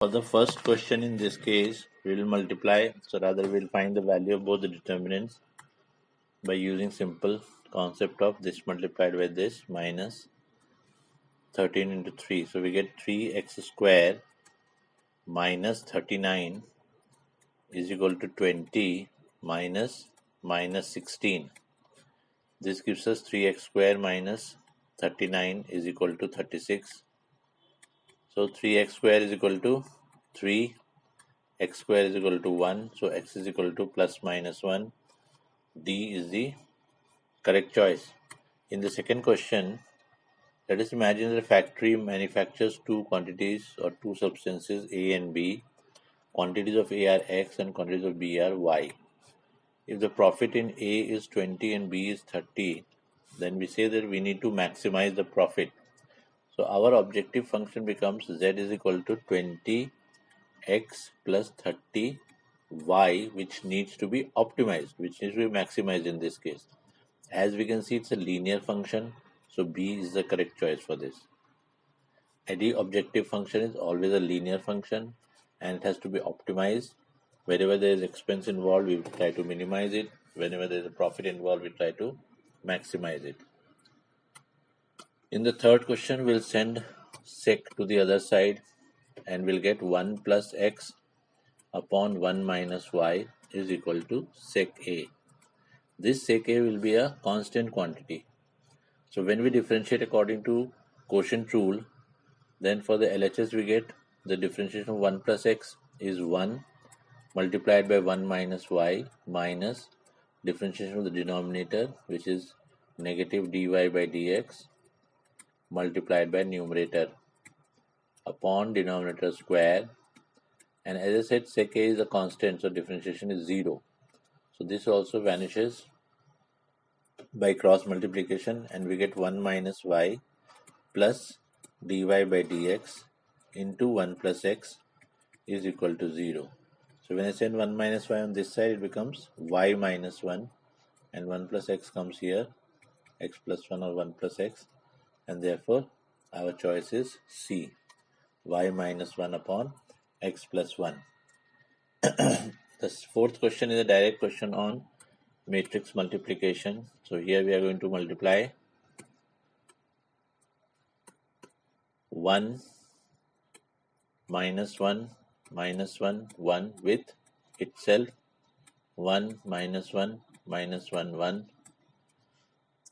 For the first question in this case, we will multiply, so rather we will find the value of both the determinants by using simple concept of this multiplied by this minus 13 into 3. So we get 3x square minus 39 is equal to 20 minus 16. This gives us 3x square minus 39 is equal to 36. So 3x square is equal to 3, x square is equal to 1, so x is equal to plus minus 1. D is the correct choice. In the second question, let us imagine that a factory manufactures two quantities or two substances A and B. Quantities of A are X and quantities of B are Y. If the profit in A is 20 and B is 30, then we say that we need to maximize the profit. So our objective function becomes Z is equal to 20x plus 30y, which needs to be optimized, which needs to be maximized in this case. As we can see, it's a linear function, so B is the correct choice for this. Any objective function is always a linear function and it has to be optimized. Wherever there is expense involved, we try to minimize it. Whenever there is a profit involved, we try to maximize it. In the third question, we'll send sec to the other side and we'll get 1 plus x upon 1 minus y is equal to sec A. This sec A will be a constant quantity. So when we differentiate according to quotient rule, then for the LHS we get the differentiation of 1 plus x is 1 multiplied by 1 minus y minus differentiation of the denominator, which is negative dy by dx multiplied by numerator upon denominator square. And as I said, sec A is a constant, so differentiation is 0. So this also vanishes by cross multiplication and we get 1 minus y plus dy by dx into 1 plus x is equal to 0. So when I send 1 minus y on this side, it becomes y minus 1 and 1 plus x comes here, x plus 1 or 1 plus x, and therefore our choice is C, y minus 1 upon x plus 1. The fourth question is a direct question on matrix multiplication. So here we are going to multiply 1 minus 1 minus 1 1 with itself 1 minus 1 minus 1 1.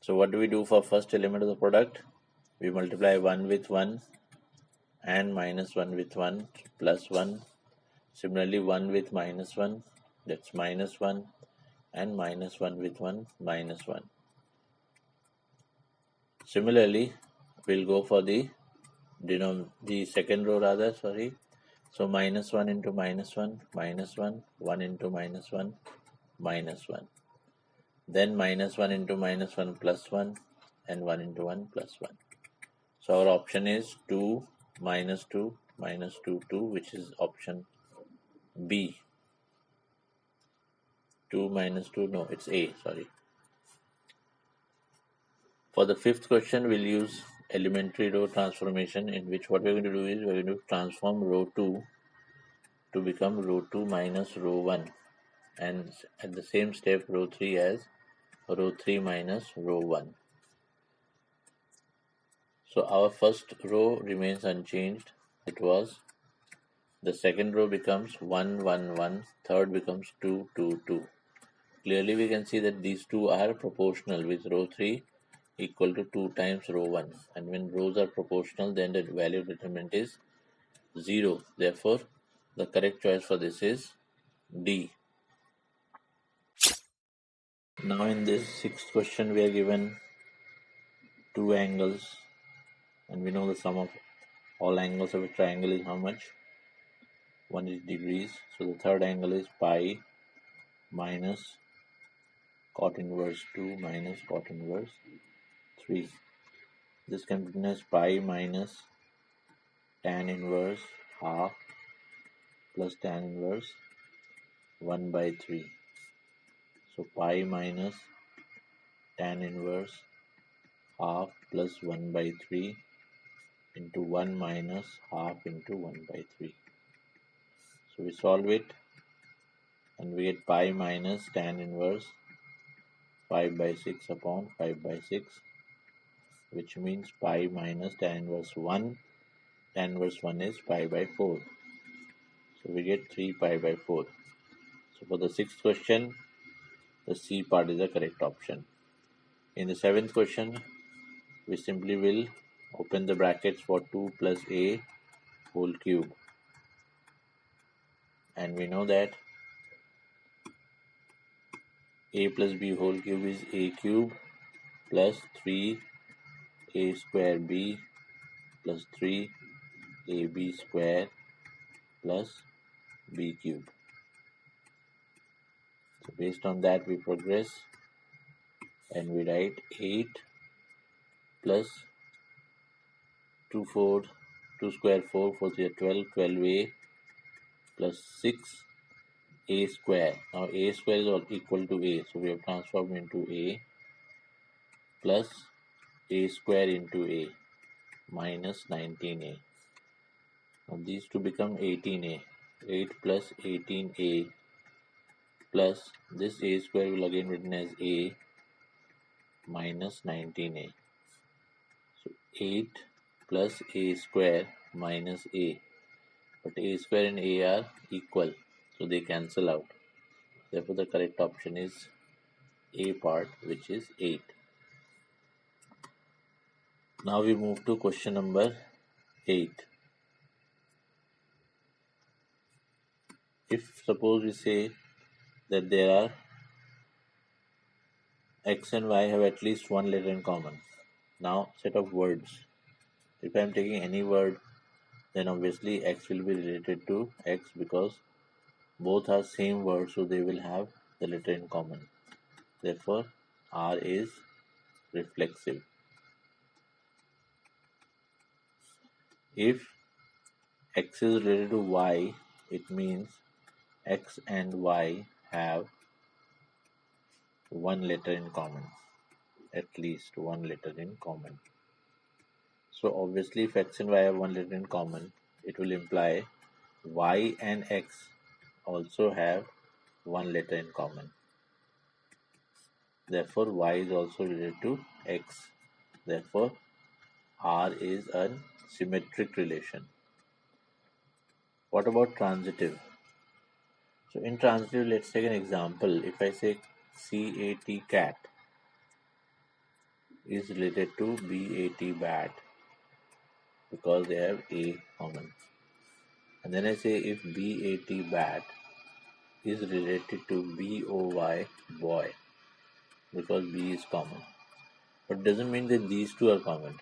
So what do we do for first element of the product? We multiply 1 with 1 and minus 1 with 1 plus 1. Similarly 1 with minus 1, that's minus 1, and minus 1 with 1 minus 1. Similarly we'll go for the second row rather, so minus 1 into minus 1, minus 1, 1 into minus 1, minus 1. Then minus 1 into minus 1 plus 1 and 1 into 1 plus 1. So our option is 2 minus 2 minus 2 2, which is option B. 2 minus 2, no, it's A, sorry. For the fifth question, we'll use elementary row transformation, in which what we're going to do is we're going to transform row 2 to become row 2 minus row 1, and at the same step row 3 as row 3 minus row 1. So our first row remains unchanged. It was, the second row becomes 1 1 1, third becomes 2 2 2. Clearly we can see that these two are proportional, with row 3 equal to 2 times row 1, and when rows are proportional then the value of determinant is 0. Therefore the correct choice for this is D. Now in this sixth question we are given two angles, and we know the sum of all angles of a triangle is how much? 180 degrees. So the third angle is pi minus cot inverse 2 minus cot inverse 3. This can be written as pi minus tan inverse half plus tan inverse 1 by 3. So pi minus tan inverse half plus 1 by 3 into 1 minus half into 1 by 3. solve it and we get pi minus tan inverse 5 by 6 upon 5 by 6, which means pi minus tan inverse 1. Tan inverse 1 is pi by 4. So we get 3 pi by 4. So for the sixth question, the C part is the correct option. In the seventh question, we simply will open the brackets for 2 plus a whole cube. And we know that a plus b whole cube is a cube plus 3a square b plus 3ab square plus b cube. So based on that we progress and we write 8 plus 2 square 4 3 12 12a plus 6a square. Now a square is all equal to a, so we have transformed into a plus a square into a minus 19a. Now these two become 18a. 8 plus 18a plus this a square will again written as a minus 19a. So 8 plus a square minus a. But a square and a are equal, so they cancel out. Therefore the correct option is a part, which is 8. Now we move to question number 8. If suppose we say that there are x and y have at least one letter in common. Now set of words. If I am taking any word, then obviously x will be related to x because both are same word, so they will have the letter in common. Therefore R is reflexive. If x is related to y, it means x and y have one letter in common, at least one letter in common. So obviously if x and y have one letter in common, it will imply y and x also have one letter in common. Therefore y is also related to x. Therefore R is a symmetric relation. What about transitive? So in transitive, let's take an example. If I say CAT cat is related to BAT bat because they have A common. And then I say if BAT bat is related to BOY boy because B is common. But it doesn't mean that these two are common.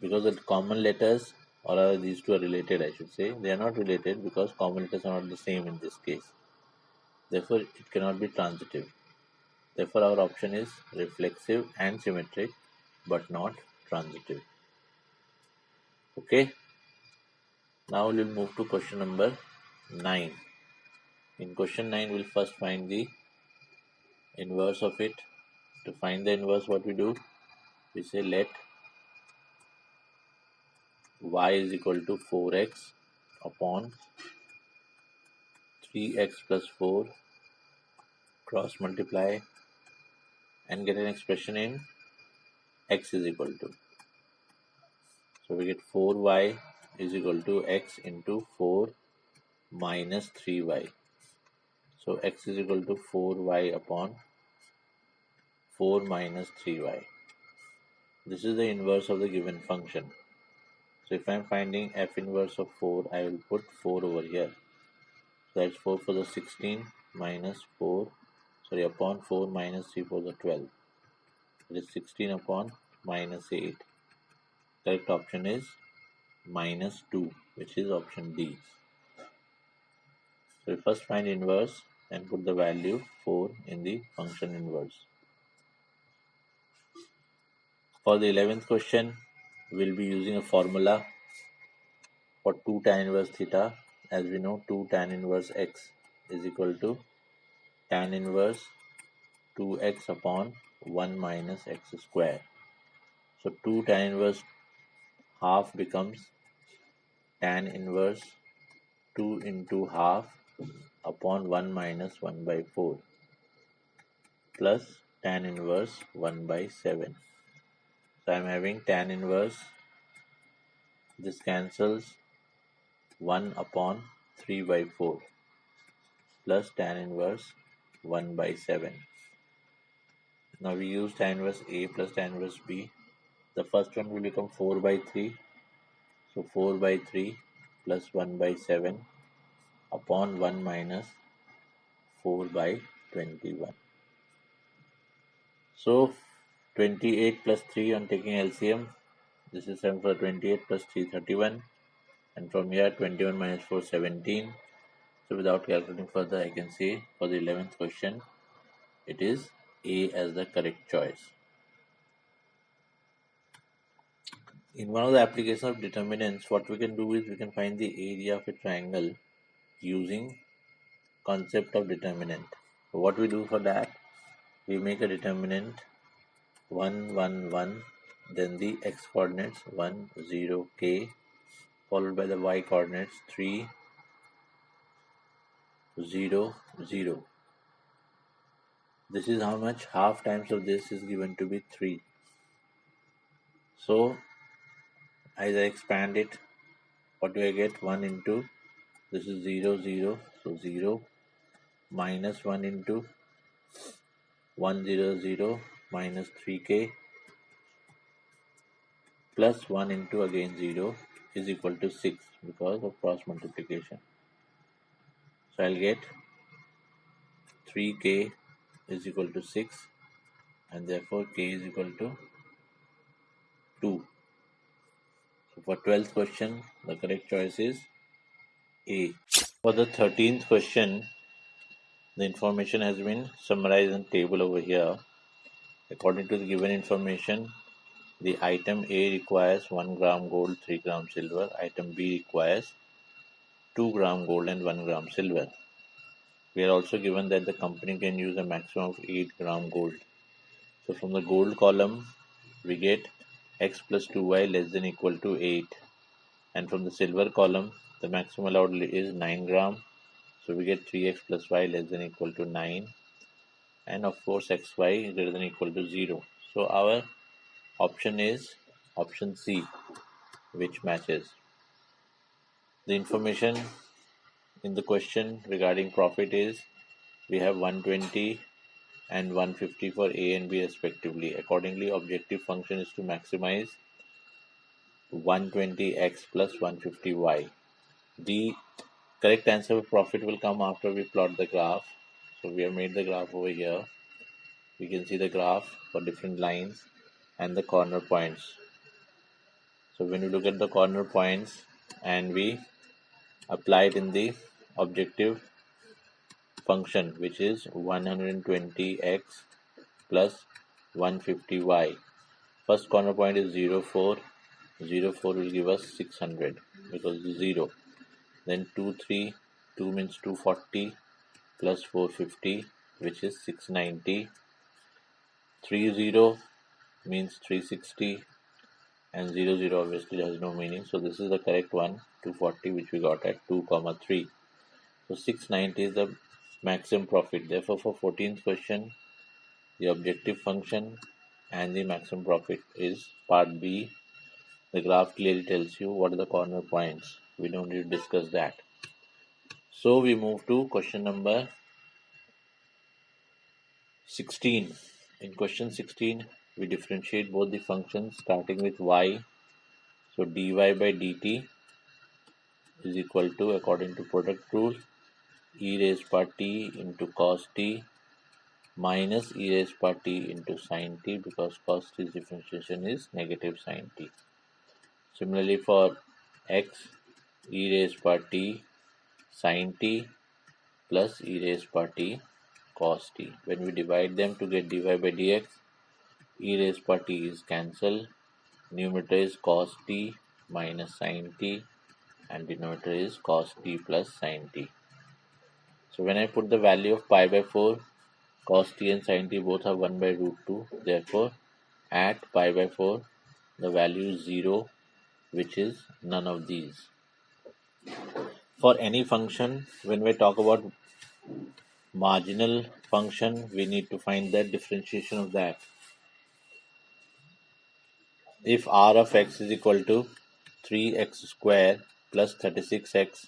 Because the common letters, or these two are related, I should say, they are not related because common letters are not the same in this case. Therefore, it cannot be transitive. Therefore, our option is reflexive and symmetric, but not transitive. Okay. Now we will move to question number 9. In question 9, we'll first find the inverse of it. To find the inverse, what we do? We say let y is equal to 4x upon 3x plus 4 cross multiply and get an expression in x is equal to. So we get 4y is equal to x into 4 minus 3y. So x is equal to 4y upon 4 minus 3y. This is the inverse of the given function. So if I am finding f inverse of 4, I will put 4 over here. So that's 4 for the 16 minus 4, upon 4 minus 3 for the 12. It is 16 upon minus 8. Correct option is minus 2, which is option D. So we first find inverse and put the value 4 in the function inverse. For the 11th question, we'll be using a formula for 2 tan inverse theta. As we know, 2 tan inverse x is equal to tan inverse 2x upon 1 minus x square. So 2 tan inverse half becomes tan inverse 2 into half upon 1 minus 1 by 4 plus tan inverse 1 by 7. So I am having tan inverse, this cancels 1 upon 3 by 4 plus tan inverse 1 by 7. Now we use tan inverse A plus tan inverse B. The first one will become 4 by 3. So 4 by 3 plus 1 by 7 upon 1 minus 4 by 21. So 28 plus 3 on taking LCM. This is 7 for 28 plus 3 31. And from here 21 minus 4 17. So without calculating further, I can say for the 11th question it is A as the correct choice. In one of the applications of determinants, what we can do is we can find the area of a triangle using concept of determinant. So what we do for that, we make a determinant 1 1 1, then the x coordinates 1 0 k, followed by the y coordinates 3 0 0. This is how much half times of this is given to be 3. So as I expand it, what do I get? 1 into, this is 0 0, so 0 minus 1 into 1 0 0 minus 3k plus 1 into again 0 is equal to 6 because of cross multiplication. So I'll get 3k is equal to 6 and therefore k is equal to 2. So for 12th question, the correct choice is A. For the 13th question, the information has been summarized in table over here. According to the given information, the item A requires 1 gram gold, 3 gram silver. Item B requires 2 gram gold and 1 gram silver. We are also given that the company can use a maximum of 8 gram gold. So from the gold column, we get x plus 2y less than equal to 8. And from the silver column, the maximum allowed is 9 gram. So we get 3x plus y less than equal to 9. And of course, xy greater than equal to 0. So our option is option C, which matches. The information in the question regarding profit is we have 120 and 150 for A and B respectively. Accordingly, objective function is to maximize 120x plus 150y. The correct answer for profit will come after we plot the graph. So we have made the graph over here. We can see the graph for different lines and the corner points. So when we look at the corner points and we apply it in the objective function, which is 120x plus 150y. First corner point is 0 4. 0 4 will give us 600 because 0. Then 2 3, 2 means 240 plus 450, which is 690. 3 0 means 360 and 0 0 obviously has no meaning. So this is the correct one, 240, which we got at 2 comma 3. So 690 is the maximum profit. Therefore for 14th question, the objective function and the maximum profit is part B. The graph clearly tells you what are the corner points. We don't need to discuss that. So we move to question number 16. In question 16, we differentiate both the functions starting with y. So dy by dt is equal to, according to product rule, e raised power t into cos t minus e raised power t into sin t, because cos t's differentiation is negative sin t. Similarly for x, e raised power t sin t plus e raised power t cos t. When we divide them to get dy by dx, e raised power t is cancelled. Numerator is cos t minus sin t and denominator is cos t plus sin t. So when I put the value of pi by 4, cos t and sin t both are 1 by root 2. Therefore, at pi by 4, the value is 0, which is none of these. for any function, when we talk about marginal function, we need to find the differentiation of that. If r of x is equal to 3x square plus 36x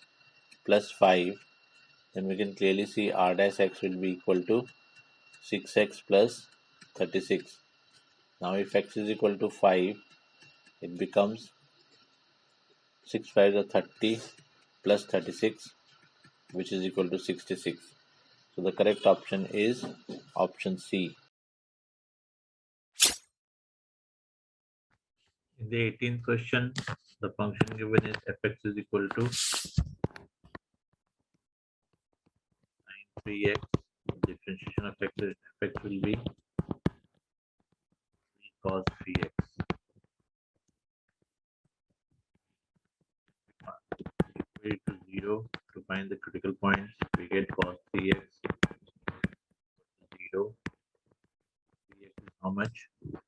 plus 5, then we can clearly see r dash x will be equal to 6x plus 36. Now if x is equal to 5, it becomes 6 5 is 30 plus 36, which is equal to 66. So the correct option is option C. In the 18th question, the function given is fx is equal to 3x. Differentiation of fx will be 3 cos 3x. Equate it to 0 to find the critical points. We get cos 3x 0. 3x is how much? Odd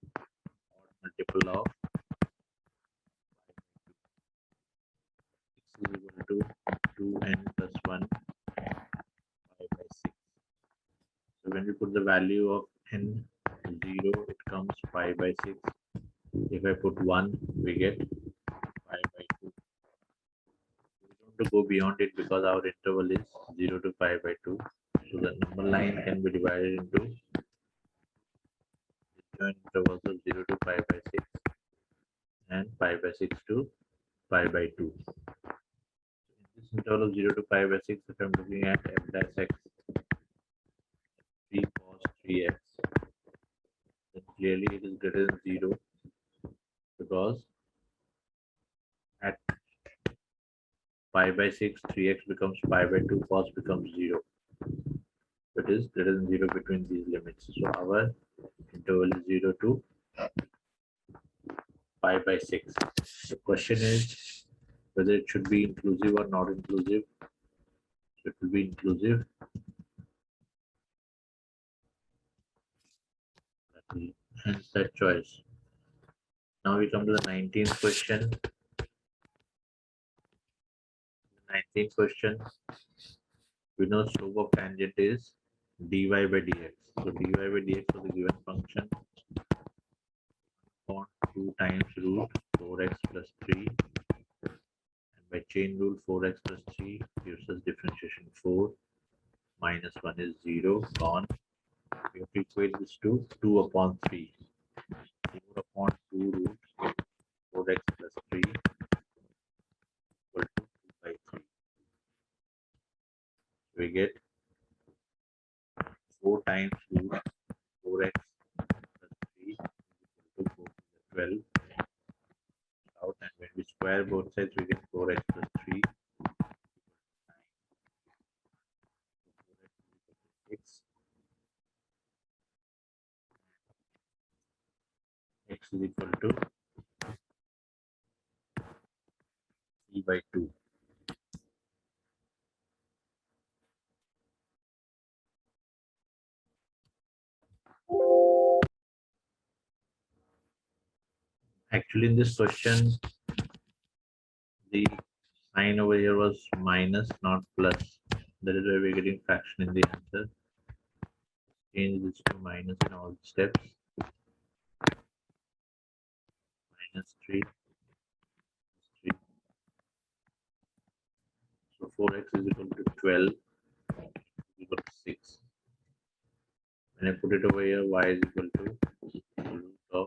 multiple of 6 is equal to 2n plus 1 5 by 6. So when we put the value of n 0, it comes 5 by 6. If I put 1, we get 5 by 2. We don't have to go beyond it because our interval is 0 to 5 by 2. So the number line can be divided into intervals of 0 to 5 by 6 and 5 by 6 to 5 by 2. In this interval of 0 to 5 by 6, if I'm looking at f dash x 3 cos 3x, then clearly it is greater than 0 because at 5 by 6, 3x becomes 5 by 2, cos becomes 0. It is greater than 0 between these limits. So our interval is 0 to 5 by 6. The question is whether it should be inclusive or not inclusive. So it will be inclusive. Hence that choice. Now we come to the 19th question. 19th question. We know slope of tangent is dy by dx. So dy by dx for the given function upon 2 times root 4x plus 3, and by chain rule 4x plus 3 gives us differentiation 4 minus 1 is 0 gone. We have to equate this to 2 upon 3. 4 upon 2 root 4x plus 3 equal to 2 by 3. We get 4 times root 4x plus 3 equal to 4 to the 12 out, and when we square both sides we get 4x plus 3 6. X is equal to 3 by 2. Actually, in this question, the sign over here was minus, not plus. That is why we're getting fraction in the answer. Change this to minus in all steps. Minus 3. 3. So 4x is equal to 12. Equal to 6. When I put it over here, y is equal to root of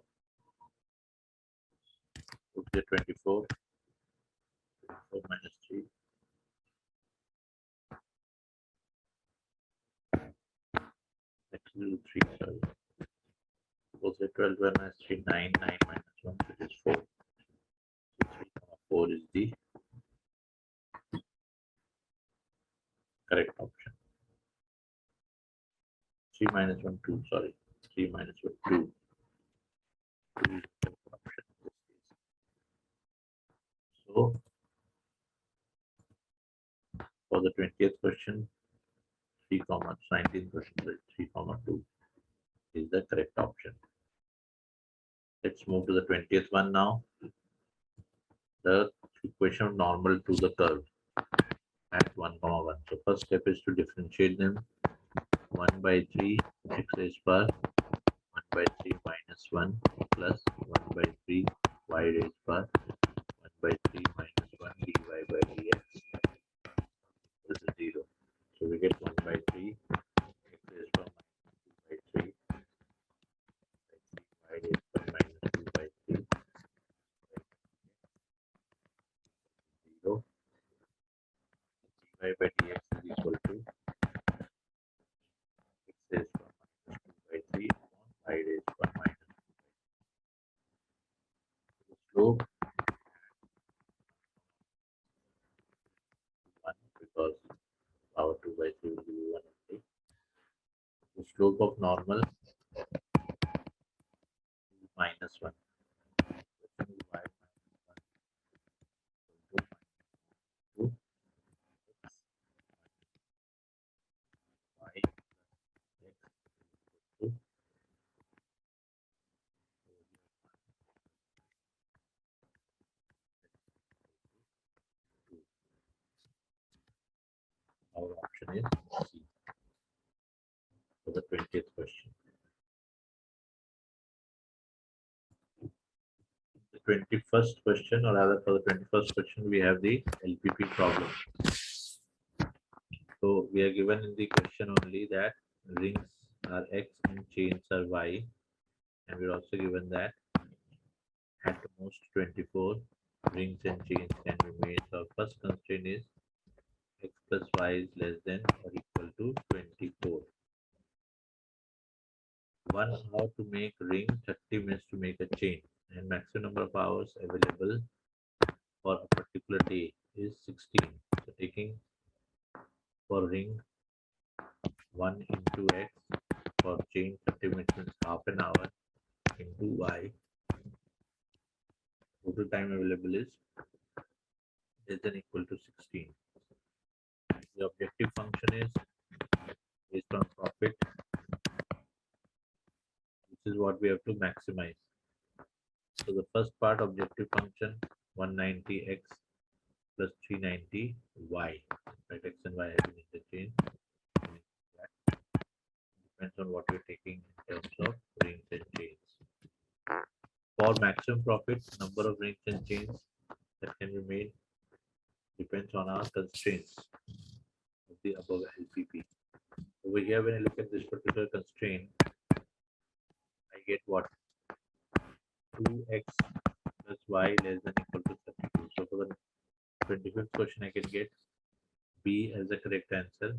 24. 4 minus 3. Actually 3, sorry. Suppose 12 minus 3, 9, 9 minus 1, which is 4. 4 is the correct option. 3 minus 1, 2, sorry. 3 minus 1, 2. 2 is the correct option. So, for the 20th question, 3 comma 19th question, 3 comma 2 is the correct option. Let's move to the 20th one now. The equation of normal to the curve. at 1, 1. So first step is to differentiate them. 1 by 3 x raised power 1 by 3 minus 1 plus 1 by 3 y raised power 1 by 3 minus 1 dy by dx. This is 0. So we get 1 by 3 x raised power minus 2 by 3 y raised power minus 2 by 3 0. Dy by dx is equal to x raised power minus 2 by 3 upon y raised power minus 2 by 3. The slope 1 because power 2 by 3 will be 1 only. The slope of normal is minus 1. Question is y minus 1 equal to minus 2 x y x equal to our option is C for the 20th question. The 21st question, or rather for the 21st question, we have the LPP problem. So we are given in the question only that rings are X and chains are Y, and we're also given that at most 24 rings and chains can be made. So our first constraint is X plus Y is less than or equal to 24. 1 hour to make ring, 30 minutes to make a chain, and maximum number of hours available for a particular day is 16. So taking for ring 1 into X, for chain 30 minutes means half an hour into Y. Total time available is less than equal to 16. The objective function is based on profit, which is what we have to maximize. So the first part objective function 190x plus 390y. Right, x and y have been interchanged. Depends on what you're taking in terms of rings and chains. For maximum profit, number of rings and chains that can be made depends on our constraints of the above LPP. Over here, when I look at this particular constraint, I get what? 2x plus y less than equal to 32. So for the 25th question, I can get B as the correct answer.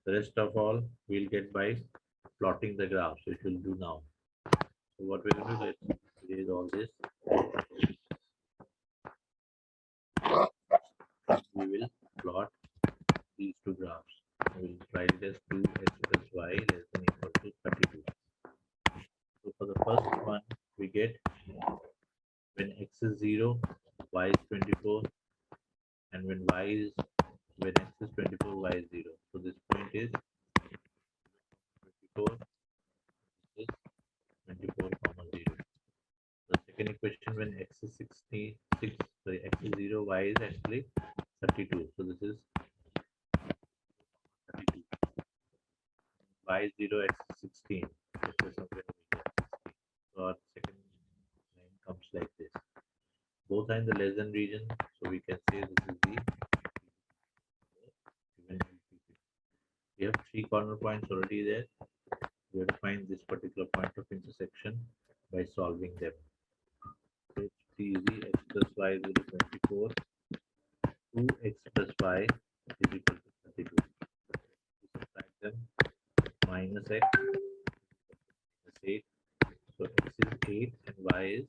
The rest of all we'll get by plotting the graph. So it will do now. So what we're going to do, let's erase all this. We will plot these two graphs. We will write it as 2x plus y less than equal to 32. So for the first one, we get when x is 0, y is 24, and when x is 24, y is 0. So this point is 24, this is 24, 0. The second equation, when x is 66, sorry, x is 0, y is actually 32. So this is 32. Y is 0, x is 16. So our second line comes like this. Both are in the less than region, so we can say this is the given LPP. We have 3 corner points already there. We have to find this particular point of intersection by solving them. So it's easy. X plus y is equal to 24. 2x plus y is equal to 32. We subtract them. Minus x minus 8. So x is 8 and y is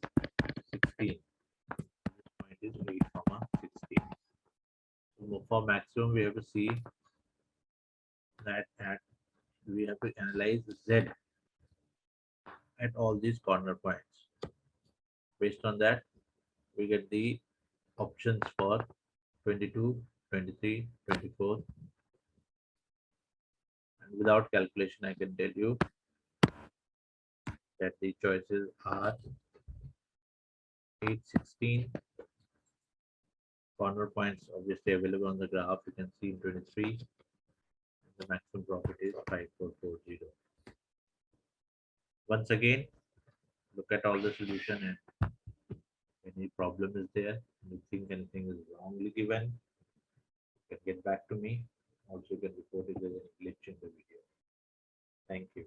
16. This point is 8, 16. So for maximum, we have to see that we have to analyze z at all these corner points. Based on that, we get the options for 22, 23, 24. And without calculation, I can tell you that the choices are 8, 16, corner points obviously available on the graph. You can see in 23, the maximum profit is 5440. Once again, look at all the solution, and any problem is there, you think anything is wrongly given, you can get back to me. Also, you can report if there's any glitch in the video. Thank you.